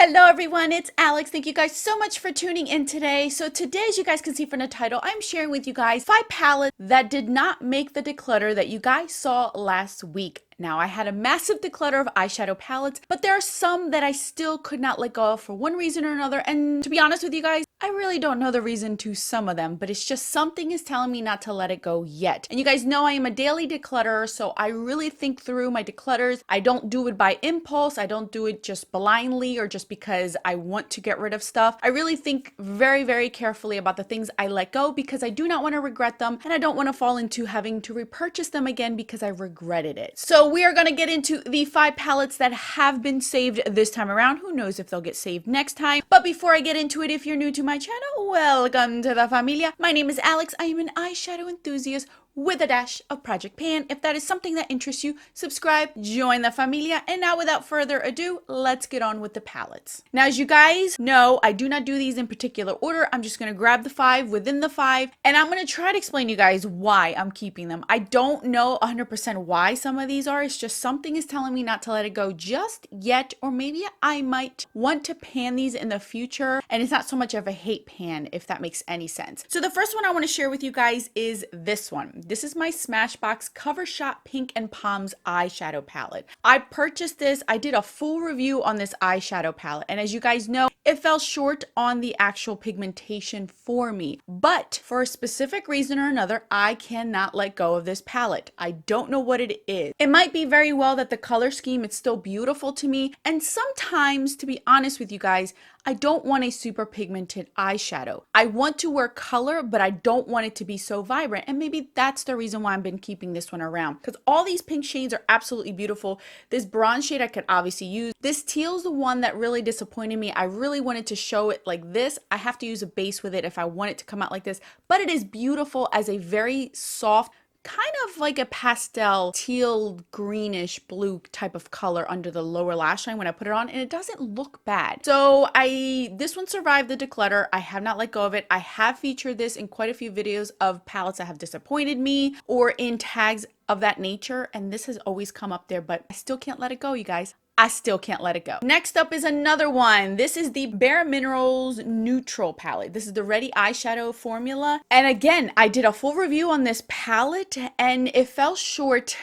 Hello everyone, it's Alex. Thank you guys so much for tuning in today. So today, as you guys can see from the title, I'm sharing with you guys 5 palettes that did not make the declutter that you guys saw last week. Now, I had a massive declutter of eyeshadow palettes, but there are some that I still could not let go of for one reason or another. And to be honest with you guys, I really don't know the reason to some of them, but it's just something is telling me not to let it go yet. And you guys know I am a daily declutterer, so I really think through my declutters. I don't do it by impulse. I don't do it just blindly or just because I want to get rid of stuff. I really think very, very carefully about the things I let go because I do not want to regret them, and I don't want to fall into having to repurchase them again because I regretted it. So we are going to get into the 5 palettes that have been saved this time around. Who knows if they'll get saved next time. But before I get into it, if you're new to my channel, welcome to the familia. My name is Alex. I am an eyeshadow enthusiast with a dash of Project Pan. If that is something that interests you, subscribe, join the familia. And now without further ado, let's get on with the palettes. Now, as you guys know, I do not do these in particular order. I'm just going to grab the 5 within the 5, and I'm going to try to explain to you guys why I'm keeping them. I don't know 100% why some of these are. It's just something is telling me not to let it go just yet, or maybe I might want to pan these in the future, and it's not so much of a hate pan, if that makes any sense. So the first one I want to share with you guys is this one. This is my Smashbox Cover Shot Pink and Palms eyeshadow palette. I purchased this. I did a full review on this eyeshadow palette, and as you guys know, it fell short on the actual pigmentation for me. But for a specific reason or another, I cannot let go of this palette. I don't know what it is. It might be very well that the color scheme is still beautiful to me, and sometimes, to be honest with you guys, I don't want a super pigmented eyeshadow. I want to wear color, but I don't want it to be so vibrant. And maybe that's the reason why I've been keeping this one around, because all these pink shades are absolutely beautiful. This bronze shade I could obviously use. This teal is the one that really disappointed me. I really wanted to show it like this. I have to use a base with it if I want it to come out like this, but it is beautiful as a very soft, kind of like a pastel teal greenish blue type of color under the lower lash line when I put it on, and it doesn't look bad. So this one survived the declutter. I have not let go of it. I have featured this in quite a few videos of palettes that have disappointed me or in tags of that nature, and this has always come up there, but I still can't let it go, you guys. I still can't let it go. Next up is another one. This is the Bare Minerals Neutral palette. This is the Ready Eyeshadow formula. And again, I did a full review on this palette and it fell short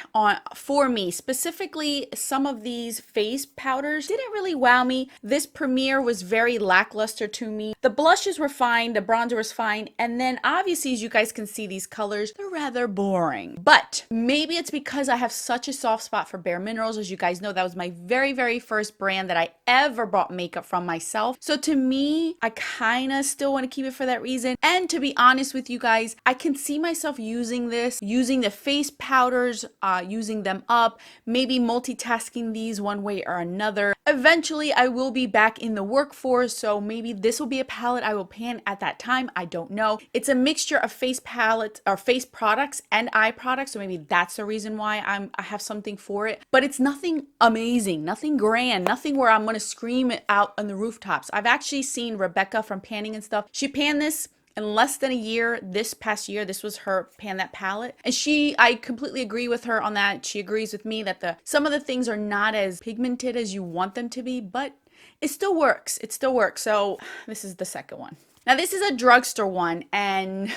for me. Specifically, some of these face powders didn't really wow me. This Premier was very lackluster to me. The blushes were fine, the bronzer was fine, and then obviously, as you guys can see, these colors, they're rather boring. But maybe it's because I have such a soft spot for Bare Minerals. As you guys know, that was my very first brand that I ever bought makeup from myself. So to me, I kind of still want to keep it for that reason. And to be honest with you guys, I can see myself using this, using the face powders, using them up, maybe multitasking these one way or another. Eventually, I will be back in the workforce, so maybe this will be a palette I will pan at that time. I don't know. It's a mixture of face palette or face products and eye products, so maybe that's the reason why I have something for it. But it's nothing amazing, nothing grand, nothing where I'm gonna scream it out on the rooftops. I've actually seen Rebecca from Panning and Stuff. She panned this in less than a year. This past year, this was her pan that palette, and I completely agree with her on that. She agrees with me that some of the things are not as pigmented as you want them to be, but it still works. It still works. So this is the second one. Now this is a drugstore one, and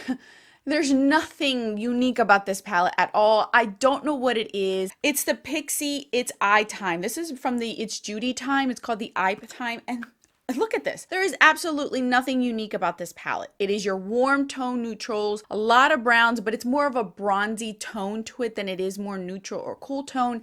there's nothing unique about this palette at all. I don't know what it is. It's the Pixi It's Eye Time. This is from the It's Judy Time. It's called the Eye Time, and look at this. There is absolutely nothing unique about this palette. It is your warm tone neutrals, a lot of browns, but it's more of a bronzy tone to it than it is more neutral or cool tone.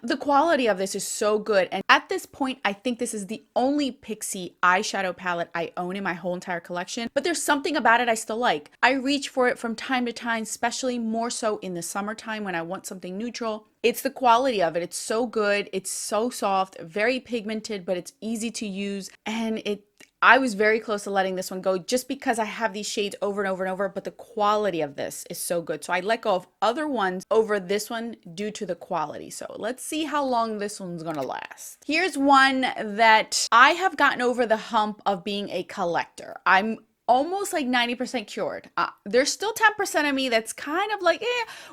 The quality of this is so good, and at this point I think this is the only Pixi eyeshadow palette I own in my whole entire collection, but there's something about it I still like. I reach for it from time to time, especially more so in the summertime when I want something neutral. It's the quality of it. It's so good. It's so soft, very pigmented, but it's easy to use, and I was very close to letting this one go just because I have these shades over and over and over, but the quality of this is so good. So I let go of other ones over this one due to the quality. So let's see how long this one's gonna last. Here's one that I have gotten over the hump of being a collector. I'm almost like 90% cured. There's still 10% of me that's kind of like,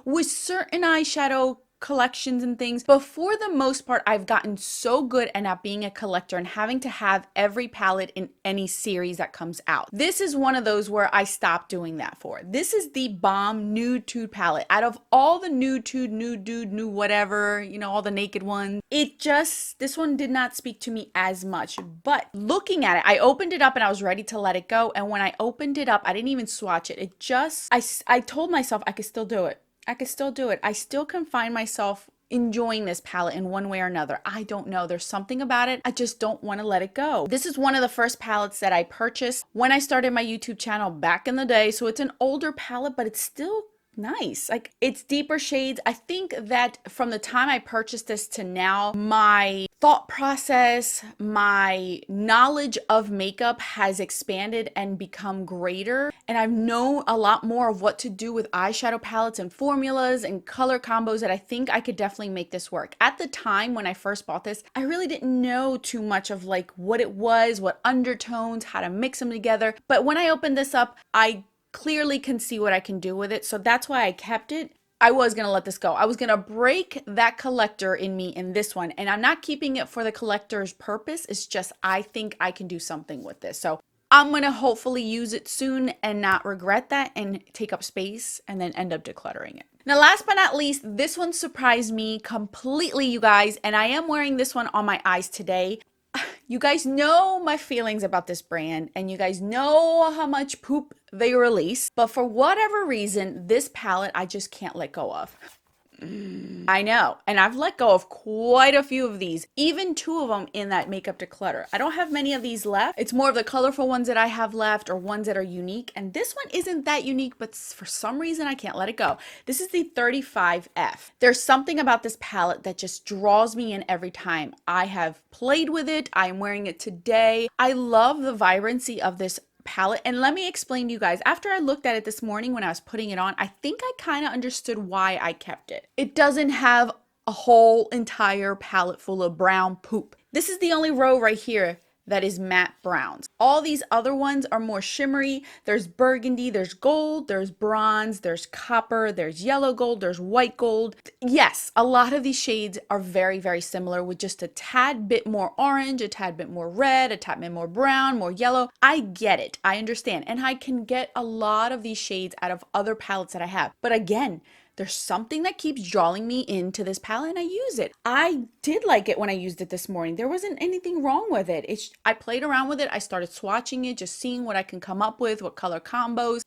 with certain eyeshadow collections and things, but for the most part, I've gotten so good at not being a collector and having to have every palette in any series that comes out. This is one of those where I stopped doing that for. This is the Balm Nude Tude palette. Out of all the Nude Tude, Nude Dude, Nude whatever, you know, all the naked ones, this one did not speak to me as much. But looking at it, I opened it up and I was ready to let it go. And when I opened it up, I didn't even swatch it. I told myself I could still do it. I could still do it. I still can find myself enjoying this palette in one way or another. I don't know. There's something about it. I just don't want to let it go. This is one of the first palettes that I purchased when I started my YouTube channel back in the day. So it's an older palette, but it's still nice. Like, it's deeper shades. I think that from the time I purchased this to now, my thought process, my knowledge of makeup has expanded and become greater. And I've known a lot more of what to do with eyeshadow palettes and formulas and color combos that I think I could definitely make this work. At the time when I first bought this, I really didn't know too much of like what it was, what undertones, how to mix them together. But when I opened this up, I clearly can see what I can do with it. So that's why I kept it. I was going to let this go. I was going to break that collector in me in this one. And I'm not keeping it for the collector's purpose. It's just I think I can do something with this. So I'm going to hopefully use it soon and not regret that and take up space and then end up decluttering it. Now, last but not least, this one surprised me completely, you guys. And I am wearing this one on my eyes today. You guys know my feelings about this brand, and you guys know how much poop they release, but for whatever reason, this palette I just can't let go of. I know, and I've let go of quite a few of these, even 2 of them in that Makeup Declutter. I don't have many of these left. It's more of the colorful ones that I have left or ones that are unique, and this one isn't that unique, but for some reason I can't let it go. This is the 35F. There's something about this palette that just draws me in every time. I have played with it. I'm wearing it today. I love the vibrancy of this palette, and let me explain to you guys. After I looked at it this morning when I was putting it on, I think I kind of understood why I kept it. It doesn't have a whole entire palette full of brown poop. This is the only row right here that is matte browns. All these other ones are more shimmery. There's burgundy, there's gold, there's bronze, there's copper, there's yellow gold, there's white gold. Yes, a lot of these shades are very, very similar with just a tad bit more orange, a tad bit more red, a tad bit more brown, more yellow. I get it, I understand. And I can get a lot of these shades out of other palettes that I have. But again, there's something that keeps drawing me into this palette and I use it. I did like it when I used it this morning. There wasn't anything wrong with it. I played around with it. I started swatching it, just seeing what I can come up with, what color combos.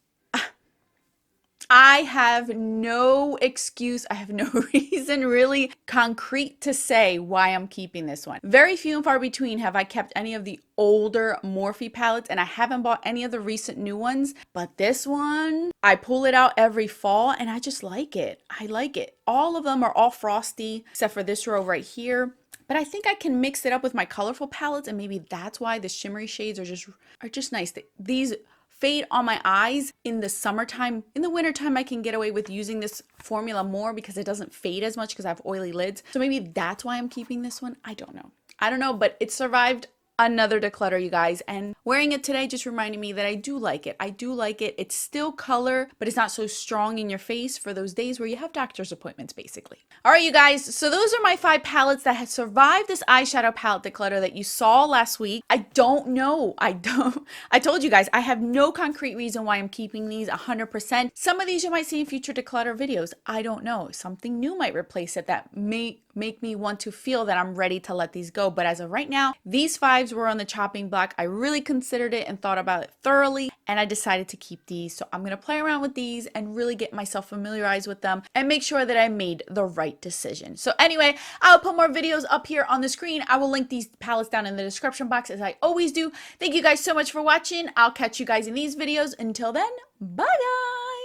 I have no excuse. I have no reason really concrete to say why I'm keeping this one. Very few and far between have I kept any of the older Morphe palettes, and I haven't bought any of the recent new ones, but this one, I pull it out every fall and I just like it. I like it. All of them are all frosty except for this row right here. But I think I can mix it up with my colorful palettes, and maybe that's why the shimmery shades are just nice. These fade on my eyes in the summertime. In the wintertime, I can get away with using this formula more because it doesn't fade as much because I have oily lids. So maybe that's why I'm keeping this one. I don't know, but it survived another declutter, you guys, and wearing it today just reminded me that I do like it. I do like it. It's still color, but it's not so strong in your face for those days where you have doctor's appointments, basically. All right, you guys, so those are my 5 palettes that have survived this eyeshadow palette declutter that you saw last week. I don't know. I told you guys, I have no concrete reason why I'm keeping these 100%. Some of these you might see in future declutter videos. I don't know. Something new might replace it that may make me want to feel that I'm ready to let these go. But as of right now, these 5s were on the chopping block. I really considered it and thought about it thoroughly, and I decided to keep these. So I'm going to play around with these and really get myself familiarized with them and make sure that I made the right decision. So anyway, I'll put more videos up here on the screen. I will link these palettes down in the description box as I always do. Thank you guys so much for watching. I'll catch you guys in these videos. Until then, bye guys.